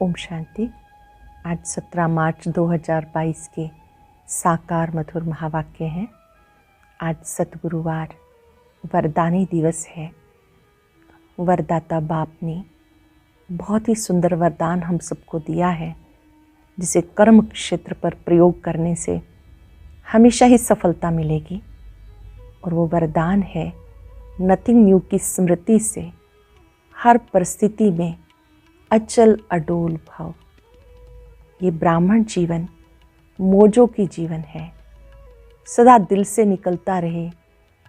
ओम शांति। आज 17 मार्च 2022 के साकार मधुर महावाक्य हैं। आज सतगुरुवार वरदानी दिवस है। वरदाता बाप ने बहुत ही सुंदर वरदान हम सबको दिया है, जिसे कर्म क्षेत्र पर प्रयोग करने से हमेशा ही सफलता मिलेगी। और वो वरदान है नथिंग न्यू की स्मृति से हर परिस्थिति में अचल अडोल भाव। ये ब्राह्मण जीवन मौजों की जीवन है। सदा दिल से निकलता रहे,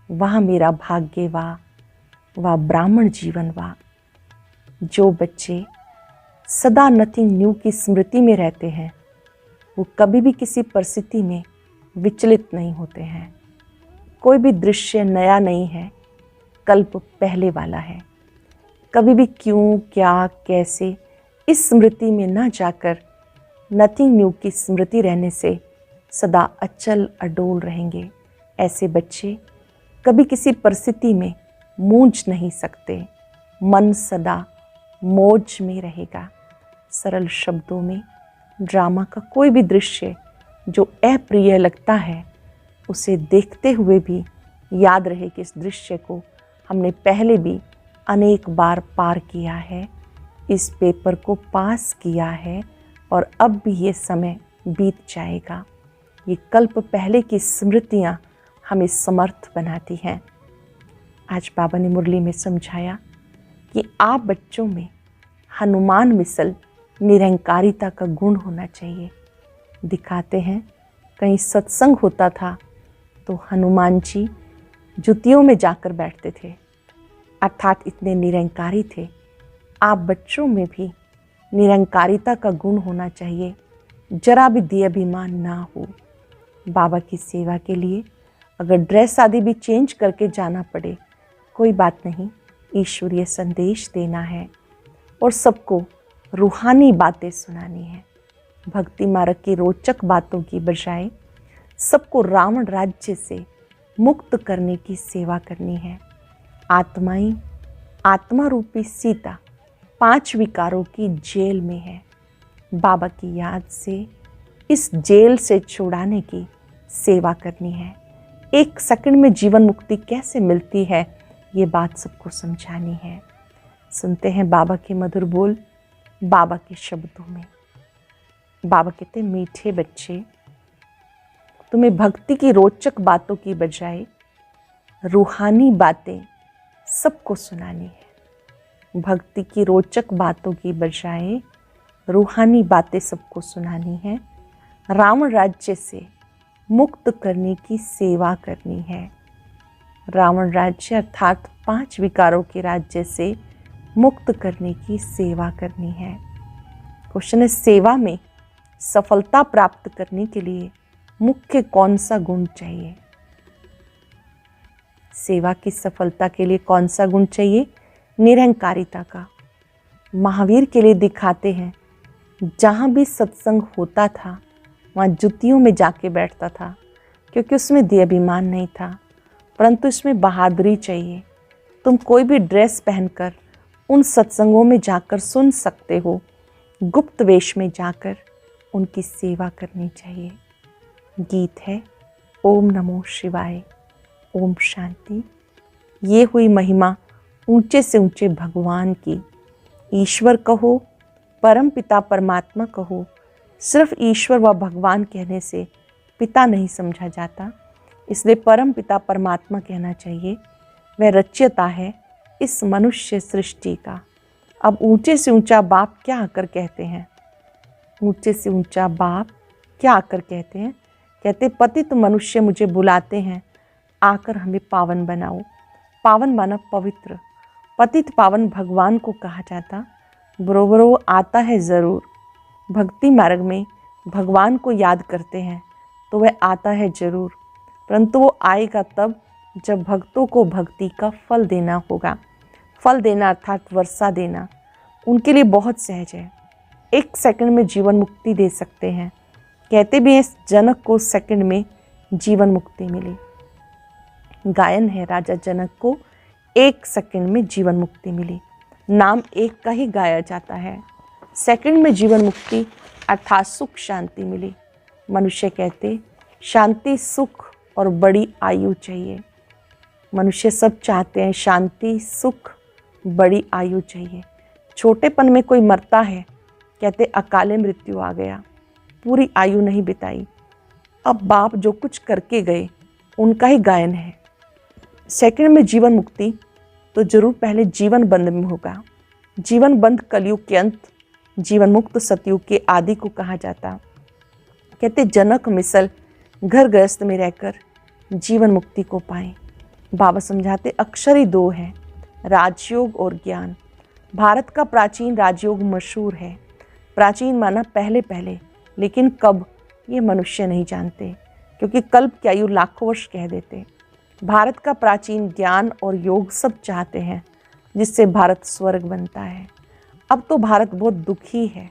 वह मेरा भाग्य वाह ब्राह्मण जीवन वाह। जो बच्चे सदा नथिंग न्यू की स्मृति में रहते हैं, वो कभी भी किसी परिस्थिति में विचलित नहीं होते हैं। कोई भी दृश्य नया नहीं है, कल्प पहले वाला है। कभी भी क्यों, क्या, कैसे इस स्मृति में न जाकर नथिंग न्यू की स्मृति रहने से सदा अचल अडोल रहेंगे। ऐसे बच्चे कभी किसी परिस्थिति में मूंझ नहीं सकते। मन सदा मौज में रहेगा। सरल शब्दों में ड्रामा का कोई भी दृश्य जो अप्रिय लगता है, उसे देखते हुए भी याद रहे कि इस दृश्य को हमने पहले भी अनेक बार पार किया है, इस पेपर को पास किया है और अब भी ये समय बीत जाएगा। ये कल्प पहले की स्मृतियाँ हमें समर्थ बनाती हैं। आज बाबा ने मुरली में समझाया कि आप बच्चों में हनुमान मिसल निरंकारिता का गुण होना चाहिए। दिखाते हैं कहीं सत्संग होता था तो हनुमान जी जुतियों में जाकर बैठते थे, अर्थात इतने निरंकारी थे। आप बच्चों में भी निरंकारिता का गुण होना चाहिए, जरा भी देहाभिमान ना हो। बाबा की सेवा के लिए अगर ड्रेस आदि भी चेंज करके जाना पड़े, कोई बात नहीं। ईश्वरीय संदेश देना है और सबको रूहानी बातें सुनानी है। भक्ति मार्ग की रोचक बातों की बजाय सबको रावण राज्य से मुक्त करने की सेवा करनी है। आत्माएं, आत्मा रूपी सीता 5 विकारों की जेल में है। बाबा की याद से इस जेल से छुड़ाने की सेवा करनी है। 1 सेकंड में जीवन मुक्ति कैसे मिलती है, ये बात सबको समझानी है। सुनते हैं बाबा के मधुर बोल, बाबा के शब्दों में। बाबा कहते, मीठे बच्चे, तुम्हें भक्ति की रोचक बातों की बजाय रूहानी बातें सबको सुनानी है। भक्ति की रोचक बातों की बजाय रूहानी बातें सबको सुनानी है। रावण राज्य से मुक्त करने की सेवा करनी है। रावण राज्य अर्थात 5 विकारों के राज्य से मुक्त करने की सेवा करनी है। क्वेश्चन है, सेवा में सफलता प्राप्त करने के लिए मुख्य कौन सा गुण चाहिए? सेवा की सफलता के लिए कौन सा गुण चाहिए? निरंकारिता का। महावीर के लिए दिखाते हैं, जहाँ भी सत्संग होता था वहाँ जुतियों में जाके बैठता था, क्योंकि उसमें देहाभिमान नहीं था, परंतु इसमें बहादुरी चाहिए। तुम कोई भी ड्रेस पहनकर उन सत्संगों में जाकर सुन सकते हो। गुप्त वेश में जाकर उनकी सेवा करनी चाहिए। गीत है ओम नमो शिवाय, ओम शांति। ये हुई महिमा ऊंचे से ऊंचे भगवान की। ईश्वर कहो, परम पिता परमात्मा कहो। सिर्फ ईश्वर व भगवान कहने से पिता नहीं समझा जाता, इसलिए परम पिता परमात्मा कहना चाहिए। वह रचयिता है इस मनुष्य सृष्टि का। अब ऊंचे से ऊंचा बाप क्या आकर कहते हैं? ऊंचे से ऊंचा बाप क्या आकर कहते हैं? कहते, पतित मनुष्य मुझे बुलाते हैं, आकर हमें पावन बनाओ। पावन माना पवित्र। पतित पावन भगवान को कहा जाता, बरोबर वो आता है ज़रूर। भक्ति मार्ग में भगवान को याद करते हैं तो वह आता है ज़रूर, परंतु वो आएगा तब जब भक्तों को भक्ति का फल देना होगा। फल देना अर्थात वर्षा देना उनके लिए बहुत सहज है। 1 सेकंड में जीवन मुक्ति दे सकते हैं। कहते भी हैं, जनक को सेकंड में जीवन मुक्ति मिली। गायन है, राजा जनक को 1 सेकंड में जीवन मुक्ति मिली। नाम एक का ही गाया जाता है, सेकंड में जीवन मुक्ति अर्थात सुख शांति मिली। मनुष्य कहते शांति सुख और बड़ी आयु चाहिए। मनुष्य सब चाहते हैं शांति सुख बड़ी आयु चाहिए। छोटेपन में कोई मरता है, कहते अकाले मृत्यु आ गया, पूरी आयु नहीं बिताई। अब बाप जो कुछ करके गए उनका ही गायन है। सेकंड में जीवन मुक्ति तो जरूर पहले जीवन बंद में होगा। जीवन बंद कलयुग के अंत, जीवन मुक्त सतयुग के आदि को कहा जाता। कहते जनक मिसल घर गृहस्थ में रहकर जीवन मुक्ति को पाएं। बाबा समझाते अक्षर ही दो हैं, राजयोग और ज्ञान। भारत का प्राचीन राजयोग मशहूर है। प्राचीन माना पहले पहले, लेकिन कब ये मनुष्य नहीं जानते, क्योंकि कल्प की आयु लाखों वर्ष कह देते। भारत का प्राचीन ज्ञान और योग सब चाहते हैं, जिससे भारत स्वर्ग बनता है। अब तो भारत बहुत दुखी है।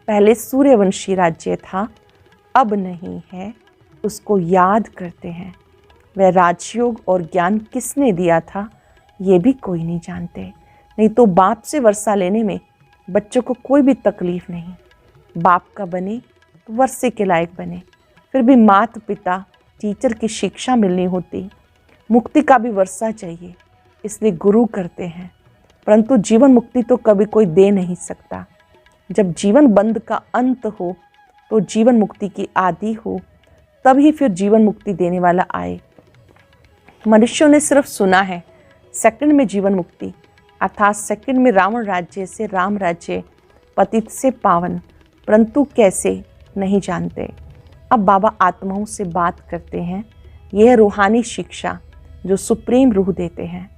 पहले सूर्यवंशी राज्य था, अब नहीं है, उसको याद करते हैं। वह राजयोग और ज्ञान किसने दिया था ये भी कोई नहीं जानते। नहीं तो बाप से वर्षा लेने में बच्चों को कोई भी तकलीफ नहीं। बाप का बने तो वर्षे के लायक बने। फिर भी माता पिता टीचर की शिक्षा मिलनी होती। मुक्ति का भी वर्षा चाहिए, इसलिए गुरु करते हैं। परंतु जीवन मुक्ति तो कभी कोई दे नहीं सकता। जब जीवन बंद का अंत हो तो जीवन मुक्ति की आदि हो, तभी फिर जीवन मुक्ति देने वाला आए। मनुष्यों ने सिर्फ सुना है सेकंड में जीवन मुक्ति, अर्थात सेकंड में रावण राज्य से राम राज्य, पतित से पावन, परंतु कैसे नहीं जानते। अब बाबा आत्माओं से बात करते हैं। यह रूहानी शिक्षा जो सुप्रीम रूह देते हैं।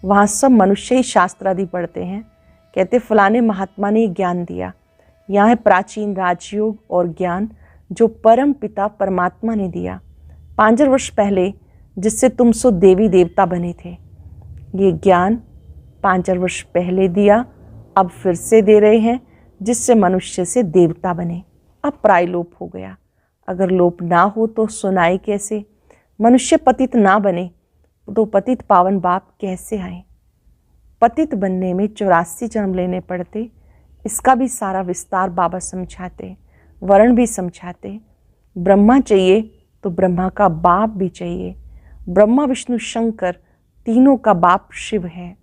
वहाँ सब मनुष्य ही शास्त्र आदि पढ़ते हैं। कहते फलाने महात्मा ने ज्ञान दिया। यहाँ है प्राचीन राजयोग और ज्ञान जो परम पिता परमात्मा ने दिया 5,000 वर्ष पहले, जिससे तुम सो देवी देवता बने थे। ये ज्ञान 5,000 वर्ष पहले दिया, अब फिर से दे रहे हैं, जिससे मनुष्य से देवता बने। अब प्रायलोप हो गया। अगर लोप ना हो तो सुनाए कैसे। मनुष्य पतित ना बने तो पतित पावन बाप कैसे आए। पतित बनने में 84 जन्म लेने पड़ते। इसका भी सारा विस्तार बाबा समझाते, वर्ण भी समझाते। ब्रह्मा चाहिए तो ब्रह्मा का बाप भी चाहिए। ब्रह्मा विष्णु शंकर तीनों का बाप शिव है।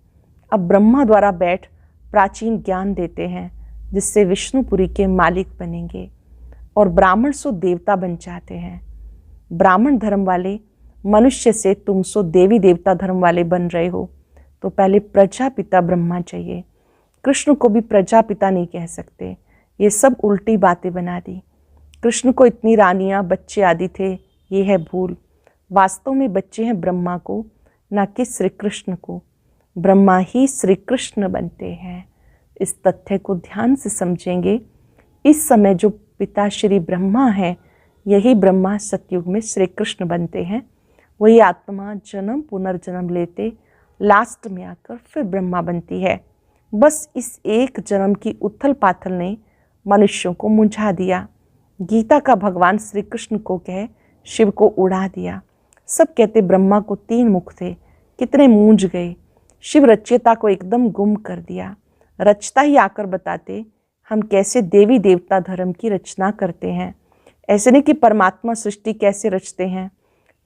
अब ब्रह्मा द्वारा बैठ प्राचीन ज्ञान देते हैं, जिससे विष्णुपुरी के मालिक बनेंगे। और ब्राह्मण सो देवता बन जाते हैं। ब्राह्मण धर्म वाले मनुष्य से तुम सो देवी देवता धर्म वाले बन रहे हो, तो पहले प्रजापिता ब्रह्मा चाहिए। कृष्ण को भी प्रजापिता नहीं कह सकते। ये सब उल्टी बातें बना दी। कृष्ण को इतनी रानियां बच्चे आदि थे, ये है भूल। वास्तव में बच्चे हैं ब्रह्मा को, ना कि श्री कृष्ण को। ब्रह्मा ही श्री कृष्ण बनते हैं। इस तथ्य को ध्यान से समझेंगे। इस समय जो पिता श्री ब्रह्मा है, यही ब्रह्मा सतयुग में श्री कृष्ण बनते हैं। वही आत्मा जन्म पुनर्जन्म लेते लास्ट में आकर फिर ब्रह्मा बनती है। बस इस एक जन्म की उथल पाथल ने मनुष्यों को मुंझा दिया। गीता का भगवान श्री कृष्ण को कह शिव को उड़ा दिया। सब कहते ब्रह्मा को 3 मुख थे, कितने मूंझ गए। शिव रचयिता को एकदम गुम कर दिया। रचता ही आकर बताते हम कैसे देवी देवता धर्म की रचना करते हैं। ऐसे नहीं कि परमात्मा सृष्टि कैसे रचते हैं।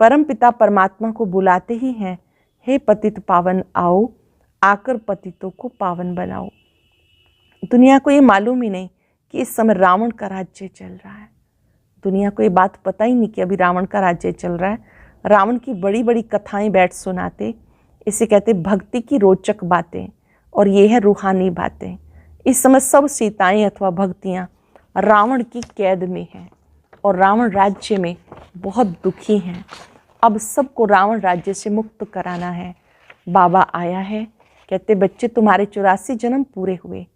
परम पिता परमात्मा को बुलाते ही हैं, हे पतित पावन आओ, आकर पतितों को पावन बनाओ। दुनिया को ये मालूम ही नहीं कि इस समय रावण का राज्य चल रहा है। दुनिया को ये बात पता ही नहीं कि अभी रावण का राज्य चल रहा है। रावण की बड़ी बड़ी कथाएं बैठ सुनाते। इसे कहते भक्ति की रोचक बातें, और ये है रूहानी बातें। इस समय सब सीताएं अथवा भक्तियां रावण की कैद में हैं और रावण राज्य में बहुत दुखी हैं। अब सबको रावण राज्य से मुक्त कराना है। बाबा आया है, कहते बच्चे तुम्हारे 84 जन्म पूरे हुए,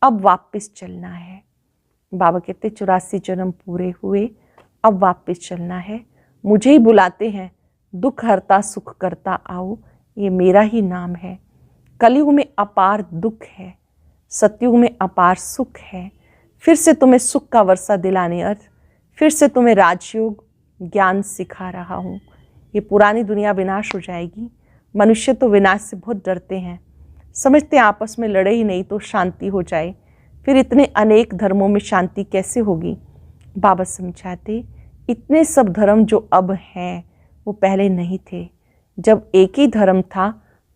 अब वापस चलना है। बाबा कहते 84 जन्म पूरे हुए, अब वापस चलना है। मुझे ही बुलाते हैं, दुख हरता सुख करता आओ, ये मेरा ही नाम है। कलयुग में अपार दुख है, सतयुग में अपार सुख है। फिर से तुम्हें सुख का वर्षा दिलाने अर्थ, फिर से तुम्हें राजयोग ज्ञान सिखा रहा हूँ। ये पुरानी दुनिया विनाश हो जाएगी। मनुष्य तो विनाश से बहुत डरते हैं, समझते आपस में लड़े ही नहीं तो शांति हो जाए। फिर इतने अनेक धर्मों में शांति कैसे होगी? बाबा समझाते, इतने सब धर्म जो अब हैं वो पहले नहीं थे। जब एक ही धर्म था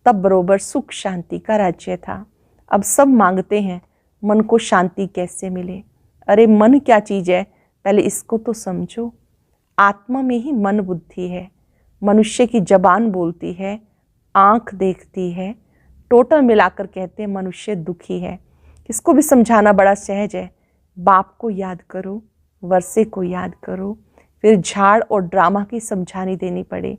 तब बरोबर सुख शांति का राज्य था। अब सब मांगते हैं मन को शांति कैसे मिले। अरे मन क्या चीज़ है, पहले इसको तो समझो। आत्मा में ही मन बुद्धि है। मनुष्य की जबान बोलती है, आँख देखती है, टोटल मिलाकर कहते हैं मनुष्य दुखी है। इसको भी समझाना बड़ा सहज है। बाप को याद करो, वर्षे को याद करो, फिर झाड़ और ड्रामा की समझानी देनी पड़े,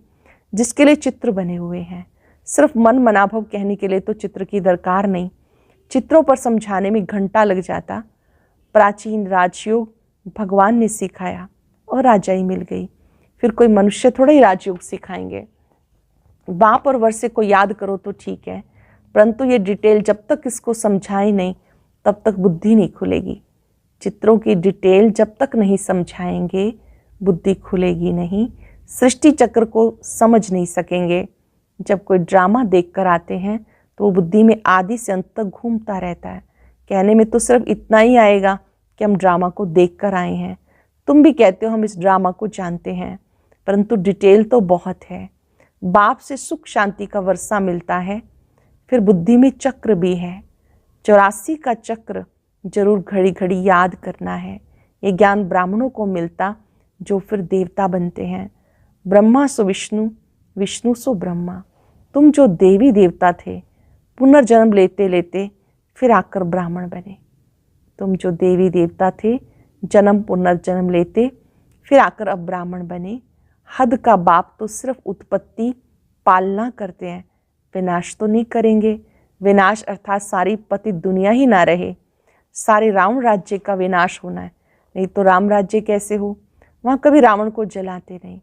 जिसके लिए चित्र बने हुए हैं। सिर्फ मन मनाभव कहने के लिए तो चित्र की दरकार नहीं। चित्रों पर समझाने में घंटा लग जाता। प्राचीन राजयोग भगवान ने सिखाया और राजाई मिल गई। फिर कोई मनुष्य थोड़ा ही राजयोग सिखाएंगे। बाप और वर्षे को याद करो तो ठीक है, परंतु ये डिटेल जब तक इसको समझाए नहीं तब तक बुद्धि नहीं खुलेगी। चित्रों की डिटेल जब तक नहीं समझाएंगे बुद्धि खुलेगी नहीं, सृष्टि चक्र को समझ नहीं सकेंगे। जब कोई ड्रामा देख कर आते हैं तो वो बुद्धि में आदि से अंत तक घूमता रहता है। कहने में तो सिर्फ इतना ही आएगा कि हम ड्रामा को देख कर आए हैं। तुम भी कहते हो हम इस ड्रामा को जानते हैं, परंतु डिटेल तो बहुत है। बाप से सुख शांति का वर्षा मिलता है। फिर बुद्धि में चक्र भी है, 84 का चक्र जरूर घड़ी घड़ी याद करना है। ये ज्ञान ब्राह्मणों को मिलता जो फिर देवता बनते हैं। ब्रह्मा सो विष्णु, विष्णु सो ब्रह्मा। तुम जो देवी देवता थे पुनर्जन्म लेते लेते फिर आकर ब्राह्मण बने। तुम जो देवी देवता थे जन्म पुनर्जन्म लेते फिर आकर अब ब्राह्मण बने। हद का बाप तो सिर्फ उत्पत्ति पालना करते हैं, विनाश तो नहीं करेंगे। विनाश अर्थात सारी पति दुनिया ही ना रहे, सारे रावण राज्य का विनाश होना है। नहीं तो राम राज्य कैसे हो? वहाँ कभी रावण को जलाते नहीं।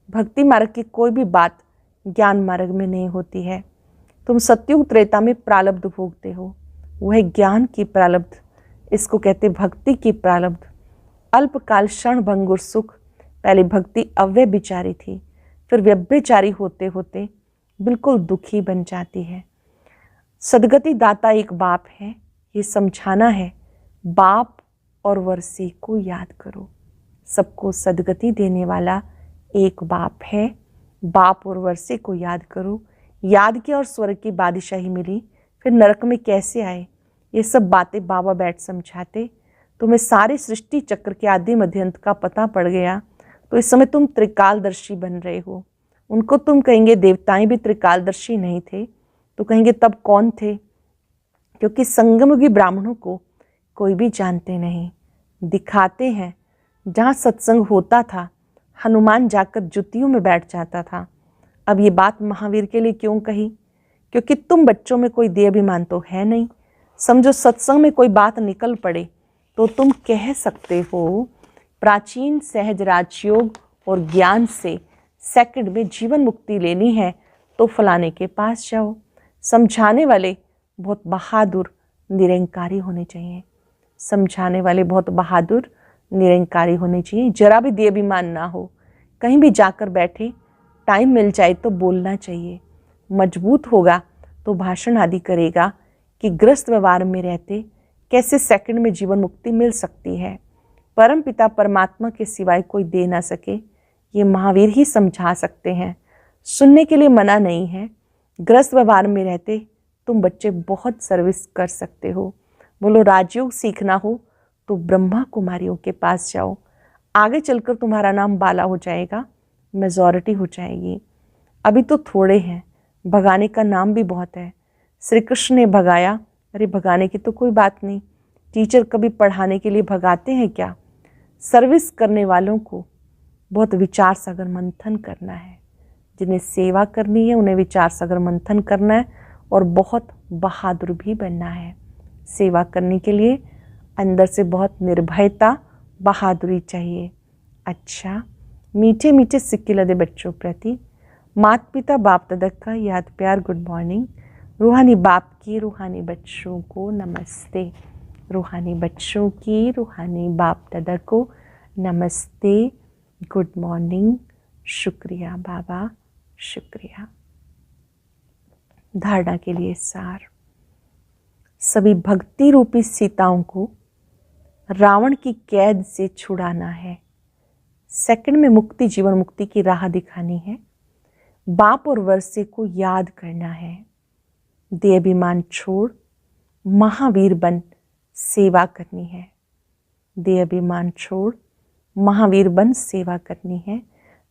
भक्ति मार्ग की कोई भी बात ज्ञान मार्ग में नहीं होती है। तुम सत्युग त्रेता में प्रारब्ध भोगते हो, वह ज्ञान की प्रारब्ध, इसको कहते भक्ति की प्रारब्ध। अल्पकाल क्षण भंगुर सुख, पहले भक्ति अव्यभिचारी थी, फिर व्यभिचारी होते होते बिल्कुल दुखी बन जाती है। सदगति दाता एक बाप है, ये समझाना है। बाप और वर्षे को याद करो। सबको सदगति देने वाला एक बाप है। बाप और वर्षे को याद करो। याद किया और स्वर्ग की बादशाही मिली, फिर नरक में कैसे आए, ये सब बातें बाबा बैठ समझाते। तुम्हें सारी सृष्टि चक्र के आदि मध्यंत का पता पड़ गया तो इस समय तुम त्रिकालदर्शी बन रहे हो। उनको तुम कहेंगे देवताएं भी त्रिकालदर्शी नहीं थे, तो कहेंगे तब कौन थे? क्योंकि संगमयुगी ब्राह्मणों को कोई भी जानते नहीं। दिखाते हैं जहाँ सत्संग होता था हनुमान जाकर जुतियों में बैठ जाता था। अब ये बात महावीर के लिए क्यों कही? क्योंकि तुम बच्चों में कोई देहाभिमान तो है नहीं। समझो सत्संग में कोई बात निकल पड़े तो तुम कह सकते हो प्राचीन सहज राजयोग और ज्ञान से सेकंड में जीवन मुक्ति लेनी है तो फलाने के पास जाओ। समझाने वाले बहुत बहादुर निरंकारी होने चाहिए। समझाने वाले बहुत बहादुर निरंकारी होने चाहिए। जरा भी देहाभिमान ना हो। कहीं भी जाकर बैठे, टाइम मिल जाए तो बोलना चाहिए। मजबूत होगा तो भाषण आदि करेगा कि ग्रस्त व्यवहार में रहते कैसे सेकंड में जीवन मुक्ति मिल सकती है। परम पिता परमात्मा के सिवाय कोई दे ना सके, ये महावीर ही समझा सकते हैं। सुनने के लिए मना नहीं है। ग्रस्त व्यवहार में रहते तुम बच्चे बहुत सर्विस कर सकते हो। बोलो राजयोग सीखना हो तो ब्रह्मा कुमारियों के पास जाओ। आगे चलकर तुम्हारा नाम बाला हो जाएगा, मेजॉरिटी हो जाएगी। अभी तो थोड़े हैं, भगाने का नाम भी बहुत है। श्री कृष्ण ने भगाया, अरे भगाने की तो कोई बात नहीं। टीचर कभी पढ़ाने के लिए भगाते हैं क्या? सर्विस करने वालों को बहुत विचार सागर मंथन करना है। जिन्हें सेवा करनी है उन्हें विचार सागर मंथन करना है और बहुत बहादुर भी बनना है। सेवा करने के लिए अंदर से बहुत निर्भयता, बहादुरी चाहिए। अच्छा, मीठे मीठे सिक्के लदे बच्चों प्रति माता पिता बाप दादा का याद प्यार गुड मॉर्निंग। रूहानी बाप की रूहानी बच्चों को नमस्ते। रूहानी बच्चों की रूहानी बाप दादा को नमस्ते, गुड मॉर्निंग, शुक्रिया बाबा, शुक्रिया। धारणा के लिए सार। सभी भक्ति रूपी सीताओं को रावण की कैद से छुड़ाना है। सेकंड में मुक्ति, जीवन मुक्ति की राह दिखानी है। बाप और वर्षे को याद करना है। देह अभिमान छोड़ महावीर बन सेवा करनी है। देह अभिमान छोड़ महावीर बन सेवा करनी है।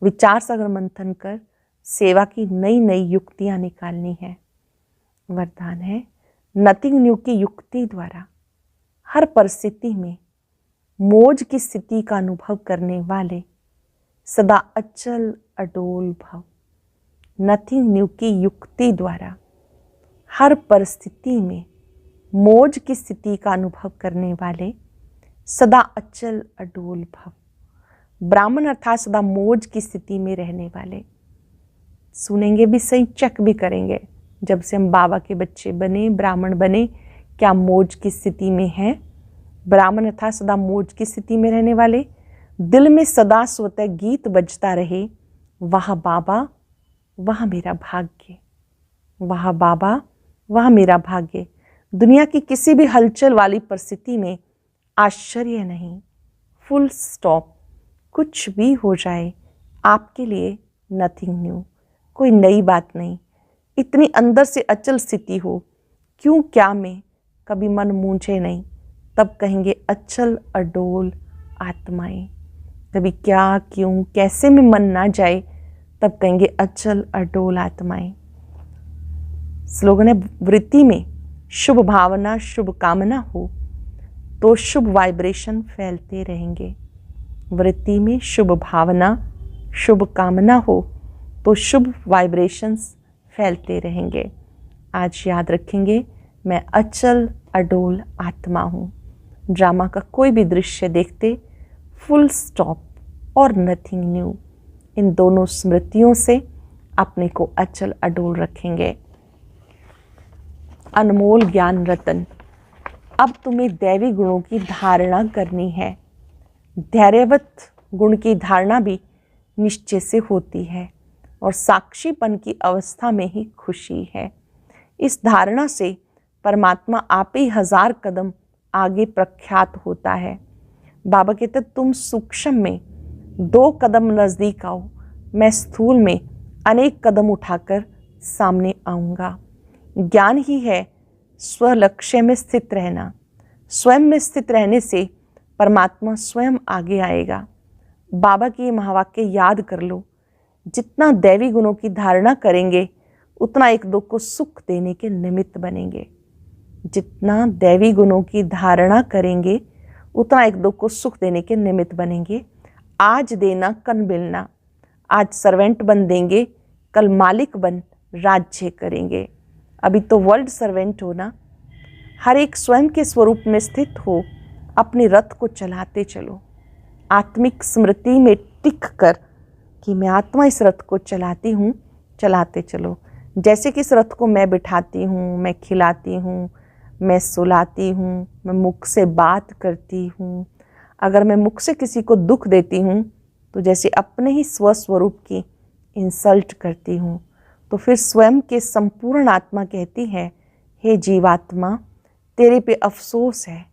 विचार सागर मंथन कर सेवा की नई नई युक्तियां निकालनी है। वरदान है, नथिंग न्यू की युक्ति द्वारा हर परिस्थिति में मौज की स्थिति का अनुभव करने वाले सदा अचल अडोल भव। नथिंग न्यू की युक्ति द्वारा हर परिस्थिति में मौज की स्थिति का अनुभव करने वाले सदा अचल अडोल भव। ब्राह्मण अर्थात सदा मौज की स्थिति में रहने वाले। सुनेंगे भी सही, चेक भी करेंगे। जब से हम बाबा के बच्चे बने, ब्राह्मण बने, क्या मौज की स्थिति में हैं? ब्राह्मण अर्थात सदा मौज की स्थिति में रहने वाले। दिल में सदा स्वतः गीत बजता रहे, वह बाबा वह मेरा भाग्य, वह बाबा वह मेरा भाग्य। दुनिया की किसी भी हलचल वाली परिस्थिति में आश्चर्य नहीं, फुल स्टॉप। कुछ भी हो जाए आपके लिए नथिंग न्यू, कोई नई बात नहीं। इतनी अंदर से अचल स्थिति हो, क्यों क्या में कभी मन मूंझे नहीं, तब कहेंगे अचल अडोल आत्माएं। कभी क्या क्यों कैसे में मन ना जाए, तब कहेंगे अचल अडोल आत्माएं। स्लोगन है, वृत्ति में शुभ भावना शुभ कामना हो तो शुभ वाइब्रेशन फैलते रहेंगे। वृत्ति में शुभ भावना शुभ कामना हो तो शुभ वाइब्रेशंस फैलते रहेंगे। आज याद रखेंगे, मैं अचल अडोल आत्मा हूँ। ड्रामा का कोई भी दृश्य देखते फुल स्टॉप और नथिंग न्यू, इन दोनों स्मृतियों से अपने को अचल अडोल रखेंगे। अनमोल ज्ञान रतन, अब तुम्हें दैवी गुणों की धारणा करनी है। धैर्यवत गुण की धारणा भी निश्चय से होती है और साक्षीपन की अवस्था में ही खुशी है। इस धारणा से परमात्मा आप ही 1000 कदम आगे प्रख्यात होता है। बाबा कहते, तुम सूक्ष्म में 2 कदम नजदीक आओ, मैं स्थूल में अनेक कदम उठाकर सामने आऊंगा। ज्ञान ही है स्व लक्ष्य में स्थित रहना। स्वयं में स्थित रहने से परमात्मा स्वयं आगे आएगा। बाबा की ये महावाक्य याद कर लो, जितना दैवी गुणों की धारणा करेंगे उतना एक दो को सुख देने के निमित्त बनेंगे। जितना दैवी गुणों की धारणा करेंगे उतना एक दो को सुख देने के निमित्त बनेंगे। आज देना कल मिलना, आज सर्वेंट बन देंगे, कल मालिक बन राज्य करेंगे। अभी तो वर्ल्ड सर्वेंट हो ना। हर एक स्वयं के स्वरूप में स्थित हो, अपने रथ को चलाते चलो। आत्मिक स्मृति में टिक कर कि मैं आत्मा इस रथ को चलाती हूँ, चलाते चलो। जैसे कि इस रथ को मैं बिठाती हूँ, मैं खिलाती हूँ, मैं सुलाती हूँ, मैं मुख से बात करती हूँ। अगर मैं मुख से किसी को दुख देती हूँ तो जैसे अपने ही स्वस्वरूप की इंसल्ट करती हूँ। तो फिर स्वयं के संपूर्ण आत्मा कहती है, हे जीवात्मा, तेरे पे अफसोस है।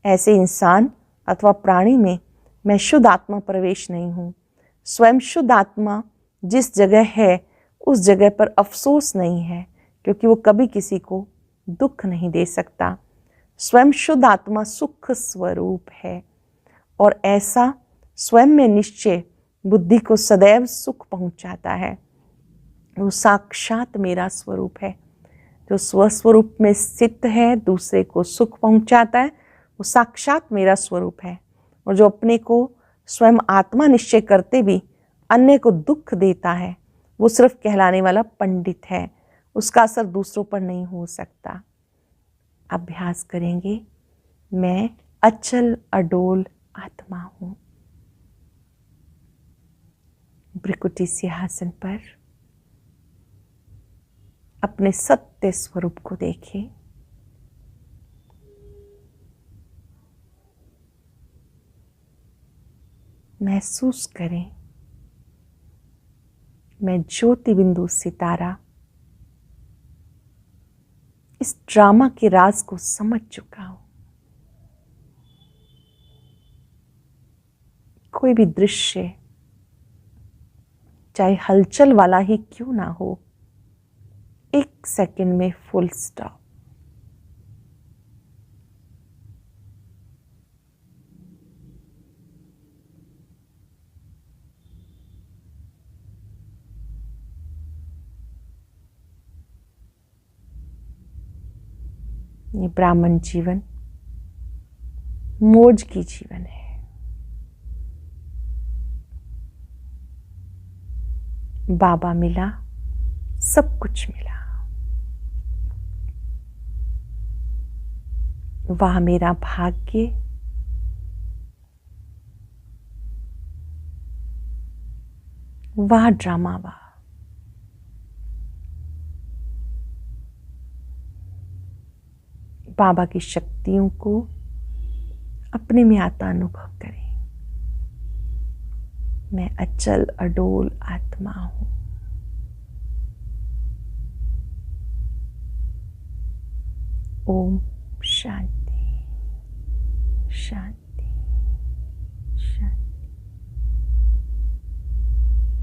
ऐसे इंसान अथवा प्राणी में मैं शुद्ध आत्मा प्रवेश नहीं हूँ। स्वयं शुद्ध आत्मा जिस जगह है उस जगह पर अफसोस नहीं है, क्योंकि वो कभी किसी को दुख नहीं दे सकता। स्वयं शुद्ध आत्मा सुख स्वरूप है और ऐसा स्वयं में निश्चय बुद्धि को सदैव सुख पहुंचाता है। वो साक्षात मेरा स्वरूप है। जो स्वस्वरूप में स्थित है, दूसरे को सुख पहुंचाता है, वो साक्षात मेरा स्वरूप है। और जो अपने को स्वयं आत्मा निश्चय करते भी अन्य को दुख देता है, वो सिर्फ कहलाने वाला पंडित है। उसका असर दूसरों पर नहीं हो सकता। अभ्यास करेंगे, मैं अचल अडोल आत्मा हूँ। भ्रिकुटी सिंहासन पर अपने सत्य स्वरूप को देखें। महसूस करें, मैं ज्योति बिंदु सितारा इस ड्रामा के राज को समझ चुका हूं। कोई भी दृश्य चाहे हलचल वाला ही क्यों ना हो, 1 सेकंड में फुल स्टॉप। ये ब्राह्मण जीवन मौज की जीवन है। बाबा मिला, सब कुछ मिला। वाह मेरा भाग्य, वाह ड्रामा, वाह। बाबा की शक्तियों को अपने में आता अनुभव करें। मैं अचल अडोल आत्मा हूं। ओम शांति शांति शांति।